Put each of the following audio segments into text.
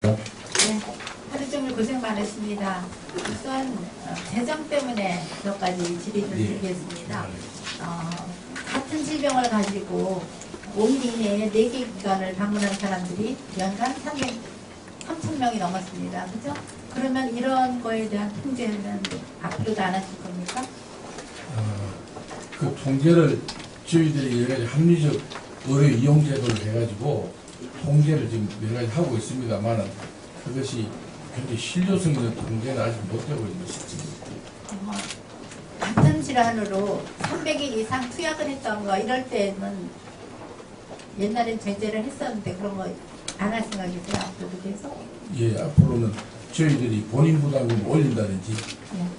네, 하루 종일 고생 많으십니다. 우선 재정 때문에 몇 가지 질의를 드리겠습니다. 같은 질병을 가지고 5일 이내에 4개 기관을 방문한 사람들이 연간 3,000명이 넘었습니다. 그죠? 그러면 이런 거에 대한 통제는 앞으로도 안 하실 겁니까? 그 통제를 저희들이 여러 가지 합리적 의료 이용 제도를 해가지고 통제를 지금 여러 가지 하고 있습니다만 그것이 굉장히 실효성 있는 통제는 아직 못 되고 있는 시점입니다. 같은 질환으로 300일 이상 투약을 했던 거 이럴 때는 옛날엔 제재를 했었는데 그런 거 안 할 생각이세요? 앞으로도 계속? 예, 앞으로는 저희들이 본인 부담금을 올린다든지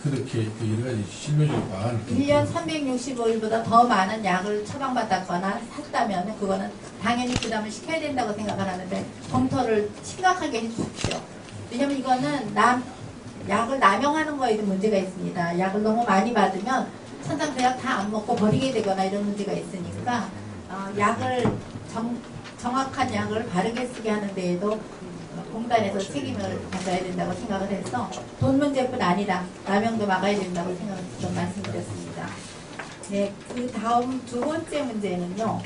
그렇게 그 여러 가지 실효적인 방안을 1년 365일보다 더 많은 약을 처방받았거나 샀다면 그거는 당연히 부담을 시켜야 된다고 생각을 하는데 검토를 심각하게 해주십시오. 왜냐면 이거는 약을 남용하는 거에도 문제가 있습니다. 약을 너무 많이 받으면 천상배약 다 안 먹고 버리게 되거나 이런 문제가 있으니까 약을 정확한 약을 바르게 쓰게 하는 데에도 공단에서 책임을 가져야 된다고 생각을 해서 돈 문제뿐 아니라 남용도 막아야 된다고 생각을 좀 말씀드렸습니다. 네, 그 다음 두 번째 문제는요.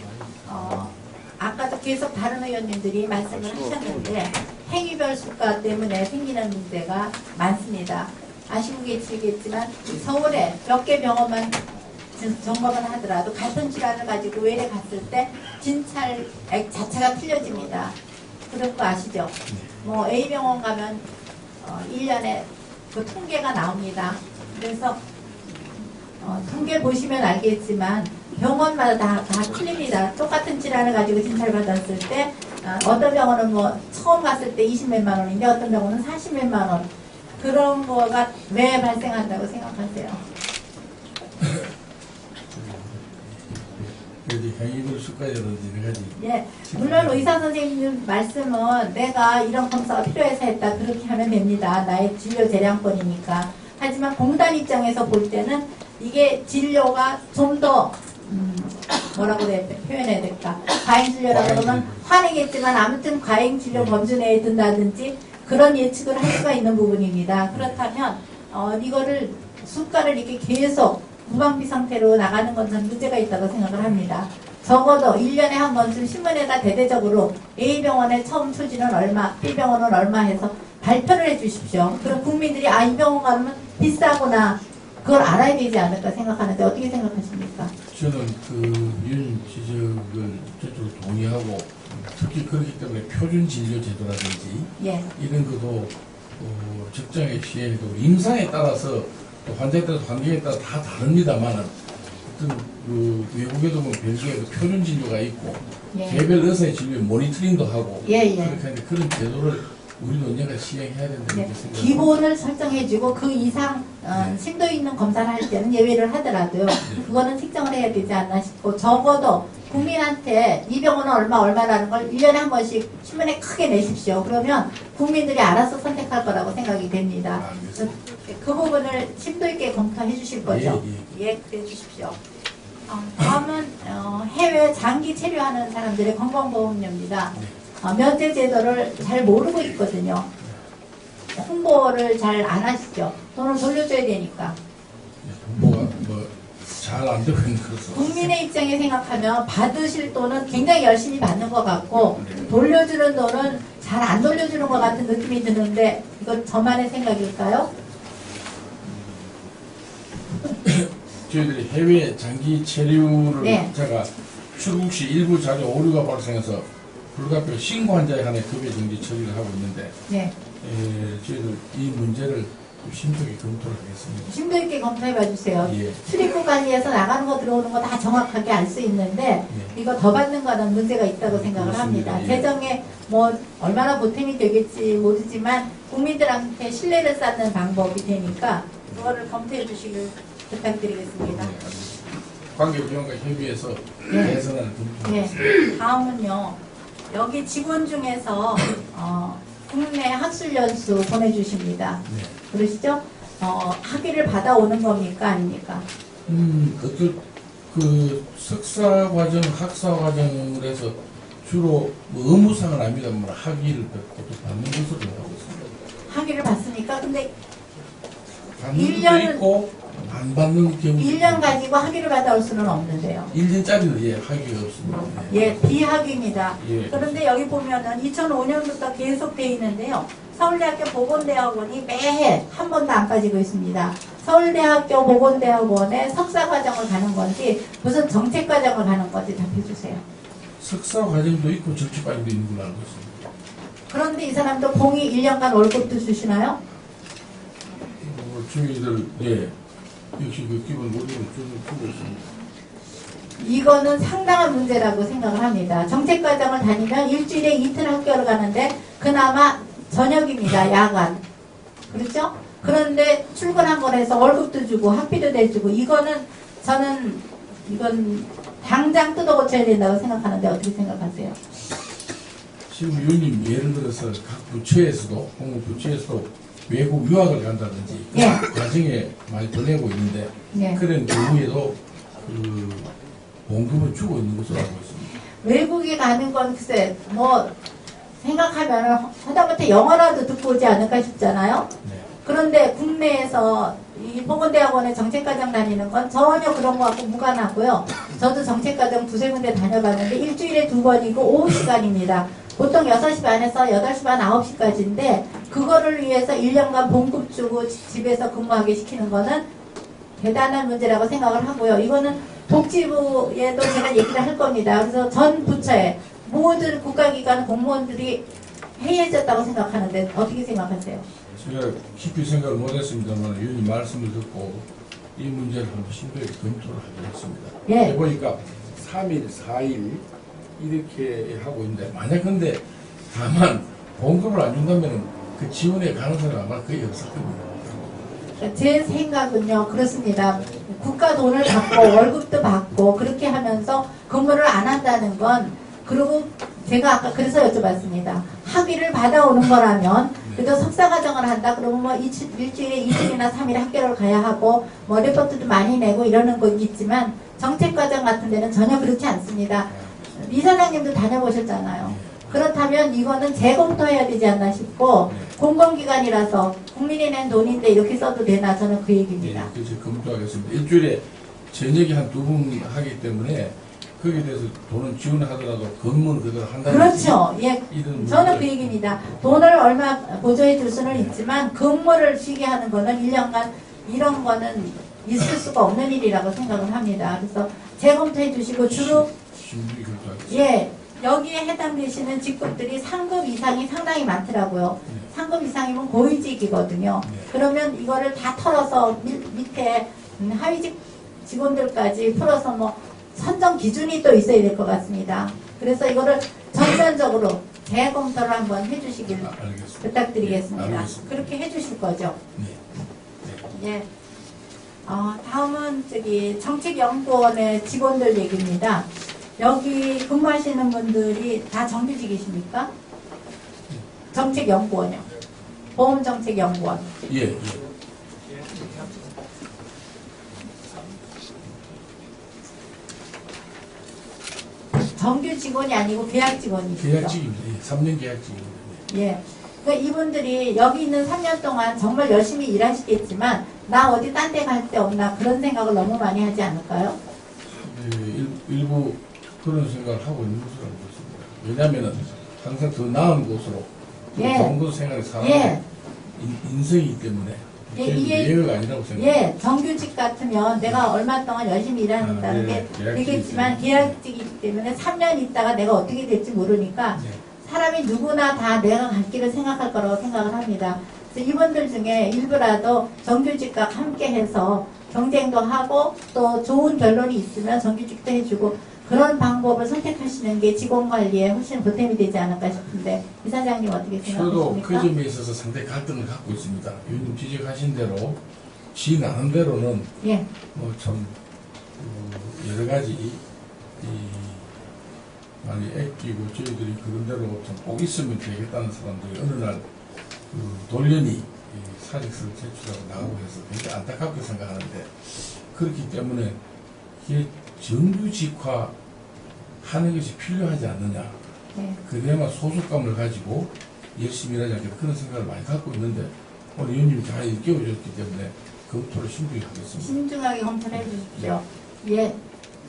아까도 계속 다른 의원님들이 말씀을 하셨는데 행위별 수가 때문에 생기는 문제가 많습니다. 아시고 계시겠지만 서울에 몇 개 병원만 점검을 하더라도 같은 질환을 가지고 외래 갔을 때 진찰액 자체가 틀려집니다. 그런 거 아시죠? 뭐 A병원 가면 1년에 그 통계가 나옵니다. 그래서 통계 보시면 알겠지만 병원마다 다 틀립니다. 똑같은 질환을 가지고 진찰받았을 때 어떤 병원은 뭐 처음 갔을 때 20몇만 원인데 어떤 병원은 40몇만 원. 그런 거가 왜 발생한다고 생각하세요? 그래도 행위별 수가라든지 여러 가지. 예, 물론 의사 선생님 말씀은 내가 이런 검사가 필요해서 했다 그렇게 하면 됩니다. 나의 진료 재량권이니까. 하지만 공단 입장에서 볼 때는 이게 진료가 좀 더 뭐라고 표현해야 될까? 과잉 진료라고 그러면 화내겠지만 아무튼 과잉 진료 범주 내에 든다든지 그런 예측을 할 수가 있는 부분입니다. 그렇다면 이거를 수가를 이렇게 계속 무방비 상태로 나가는 건 전 문제가 있다고 생각을 합니다. 적어도 1년에 한 번쯤 신문에다 대대적으로 A병원의 처음 초지는 얼마, B병원은 얼마 해서 발표를 해 주십시오. 그럼 국민들이 이 병원 가면 비싸구나 그걸 알아야 되지 않을까 생각하는데 어떻게 생각하십니까? 저는 그 윤 지적을 저쪽으로 동의하고 특히 그렇기 때문에 표준 진료 제도라든지 이런 것도 적정하게 시행해도 임상에 따라서 또 환자에 따라서 환경에 따라 다 다릅니다만 어떤 그 외국에도 보면 벨기에 표준 진료가 있고 개별 의사의 진료 모니터링도 하고 그렇게 하는데 그런 제도를 우리도 언젠가 시행해야 된다고 생각합니다. 기본을 설정해주고 그 이상 심도 있는 검사를 할 때는 예외를 하더라도요. 그거는 책정을 해야 되지 않나 싶고 적어도 국민한테 이 병원은 얼마라는 걸 1년에 한 번씩 신문에 크게 내십시오. 그러면 국민들이 알아서 선택할 거라고 생각이 됩니다. 그 부분을 심도 있게 검토해 주실 거죠? 예, 그래 주십시오. 다음은 해외 장기 체류하는 사람들의 건강보험료입니다. 면제 제도를 잘 모르고 있거든요. 홍보를 잘 안 하시죠. 돈을 돌려줘야 되니까. 홍보가 잘 안 되고 있는 거죠. 국민의 입장에 생각하면 받으실 돈은 굉장히 열심히 받는 것 같고 돌려주는 돈은 잘 안 돌려주는 것 같은 느낌이 드는데 이건 저만의 생각일까요? 저희들이 해외 장기 체류를 제가 출국 시 일부 자료 오류가 발생해서 불가피하게 신고 환자에 한해 급여 정지 처리를 하고 있는데 저희들 이 문제를 좀 심도있게 검토를 하겠습니다. 심도 있게 검토해 봐주세요. 출입국 관리에서 나가는 거 들어오는 거 다 정확하게 알 수 있는데 이거 더 받는 거는 문제가 있다고 생각을 합니다. 재정에 뭐 얼마나 보탬이 되겠지 모르지만 국민들한테 신뢰를 쌓는 방법이 되니까 그거를 검토해 주시길 부탁드리겠습니다. 관계기관과 협의해서 개선을 검토하겠습니다. 다음은요. 여기 직원 중에서 국내 학술 연수 보내주십니다. 그러시죠? 학위를 받아오는 겁니까? 아닙니까? 그 석사 과정, 학사 과정을 해서 주로 뭐 의무상은 아닙니다만 학위를 또 받는 것으로 하고 있습니다. 학위를 받습니까? 근데 받는 1년은 것도 있고 안 받는 경우도 1년 가지고 학위를 받아올 수는 없는데요. 1년짜리는 예, 학위가 없습니다. 예, 비학위입니다. 예. 그런데 여기 보면은 2005년부터 계속 돼 있는데요. 서울대학교 보건대학원이 매해 한 번도 안 빠지고 있습니다. 서울대학교 보건대학원에 석사과정을 가는 건지 무슨 정책과정을 가는 건지 답해주세요. 석사 과정도 있고 정치과정도 있는 걸로 알고 있습니다. 그런데 이 사람도 공이 1년간 월급도 주시나요? 주민들 예, 역시 그 기본 월급을 주고 있습니다. 이거는 상당한 문제라고 생각을 합니다. 정책과정을 다니면 일주일에 이틀 학교를 가는데 그나마 저녁입니다. 야간. 그렇죠? 그런데 출근한 걸 해서 월급도 주고 학비도 내주고 이거는 저는 이건 당장 뜯어 고쳐야 된다고 생각하는데 어떻게 생각하세요? 지금 위원님 예를 들어서 각 부처에서도 공무부처에서도 외국 유학을 간다든지 예. 과정에 많이 보내고 있는데 네. 그런 경우에도 그 봉급을 주고 있는 것으로 알고 있습니다. 외국에 가는 건 글쎄 뭐 생각하면 하다못해 영어라도 듣고 오지 않을까 싶잖아요. 네. 그런데 국내에서 이 보건대학원에 정책과정 다니는 건 전혀 그런 거하고 무관하고요. 저도 정책과정 두세 군데 다녀봤는데 일주일에 2번이고 오후 시간입니다. 보통 6시 반에서 8시 반, 9시까지인데 그거를 위해서 1년간 봉급 주고 집에서 근무하게 시키는 거는 대단한 문제라고 생각을 하고요. 이거는 복지부에도 제가 얘기를 할 겁니다. 그래서 전 부처에 모든 국가기관 공무원들이 해이해졌다고 생각하는데 어떻게 생각하세요? 제가 깊이 생각을 못했습니다만 위원님 말씀을 듣고 이 문제를 한번 심도에 검토를 하겠습니다. 예. 해보니까 3일, 4일 이렇게 하고 있는데 만약 근데 다만 봉급을 안 준다면 그 지원의 가능성은 아마 거의 없을 겁니다. 제 생각은요 그렇습니다. 국가 돈을 받고 월급도 받고 그렇게 하면서 근무를 안 한다는 건 그리고 제가 아까 그래서 여쭤봤습니다. 학위를 받아오는 거라면 그래도 석사과정을 한다 그러면 뭐 일주일에 2일이나 3일 학교를 가야 하고 뭐 레포트도 많이 내고 이러는 거 있지만 정책과정 같은 데는 전혀 그렇지 않습니다. 이사장님도 다녀보셨잖아요. 그렇다면 이거는 재검토해야 되지 않나 싶고 공공기관이라서 국민이 낸 돈인데 이렇게 써도 되나 저는 그 얘기입니다. 네, 그래서 검토하겠습니다. 일주일에 저녁에 한 2번 하기 때문에 거기에 대해서 돈은 지원하더라도 근무는 그대로 한다는 그렇죠. 예, 저는 그 얘기입니다. 돈을 얼마 보조해 줄 수는 있지만 근무를 쉬게 하는 거는 1년간 이런 거는 있을 수가 없는 일이라고 생각을 합니다. 그래서 재검토해 주시고 주로 심중히 검토하겠습니다. 예, 여기에 해당되시는 직급들이 상급 이상이 상당히 많더라고요. 상급 이상이면 고위직이거든요. 그러면 이거를 다 털어서 밑에 하위직 직원들까지 풀어서 뭐 선정 기준이 또 있어야 될 것 같습니다. 그래서 이거를 전면적으로 재검토를 한번 해주시길 부탁드리겠습니다. 네, 알겠습니다. 그렇게 해주실 거죠? 네. 예. 다음은 정책연구원의 직원들 얘기입니다. 여기 근무하시는 분들이 다 정규직이십니까? 정책연구원이요. 보험정책연구원. 예. 정규 직원이 아니고 계약 직원이시죠? 계약직입니다. 예, 3년 계약직입니다. 예. 그러니까 이분들이 여기 있는 3년 동안 정말 열심히 일하시겠지만 나 어디 딴 데 갈 데 없나 그런 생각을 너무 많이 하지 않을까요? 예, 일부 그런 생각을 하고 있는 것으로 알고 있습니다. 왜냐하면 항상 더 나은 곳으로 예. 좋은 곳 생각을 살아가는 예. 인성이기 때문에 예, 이게- 예외가 아니라고 생각합니다. 예, 정규직 같으면 내가 얼마 동안 열심히 일한다는 게 계약직이 되겠지만 있어요. 계약직이기 때문에 3년 있다가 내가 어떻게 될지 모르니까 네. 사람이 누구나 다 내가 갈 길을 생각할 거라고 생각을 합니다. 그래서 이분들 중에 일부라도 정규직과 함께 해서 경쟁도 하고 또 좋은 결론이 있으면 정규직도 해주고 그런 방법을 선택하시는 게 직원 관리에 훨씬 보탬이 되지 않을까 싶은데 이사장님 어떻게 저도 그 생각하십니까? 점에 있어서 상당히 갈등을 갖고 있습니다. 위원님 지적하신 대로 지 나름대로는 예, 뭐 참 여러 가지 많이 애끼고 저희들이 그런 대로 좀 꼭 있으면 되겠다는 사람들이 어느 날 돌연히 사직서를 제출하고 나가고 해서 굉장히 안타깝게 생각하는데 그렇기 때문에 이게 정규직화 하는 것이 필요하지 않느냐 네. 그래야만 소속감을 가지고 열심히 일하지 않겠다 그런 생각을 많이 갖고 있는데 오늘 의원님이 잘 일깨워줬기 때문에 검토를 신중히 하겠습니다. 신중하게 검토를 해주십시오. 예.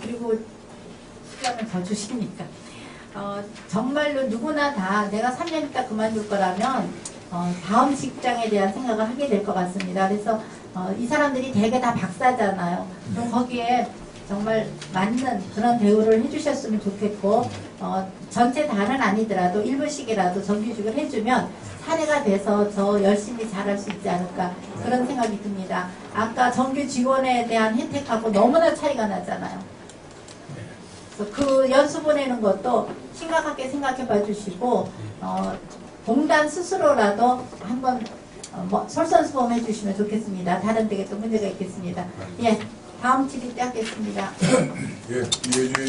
그리고 시간을 더 주시니까. 정말로 누구나 다 내가 3년 있다 그만둘 거라면 다음 직장에 대한 생각을 하게 될 것 같습니다. 그래서 이 사람들이 대개 다 박사잖아요. 그럼 거기에 정말 맞는 그런 대우를 해주셨으면 좋겠고 전체 다는 아니더라도 일부씩이라도 정규직을 해주면 사례가 돼서 더 열심히 잘할 수 있지 않을까 그런 생각이 듭니다. 아까 정규 직원에 대한 혜택하고 너무나 차이가 나잖아요. 그래서 그 연수 보내는 것도 심각하게 생각해 봐 주시고 공단 스스로라도 한번 솔선수범해 주시면 좋겠습니다. 다른 데에 또 문제가 있겠습니다. 예, 다음 질의 때 하겠습니다. 예, 이해주의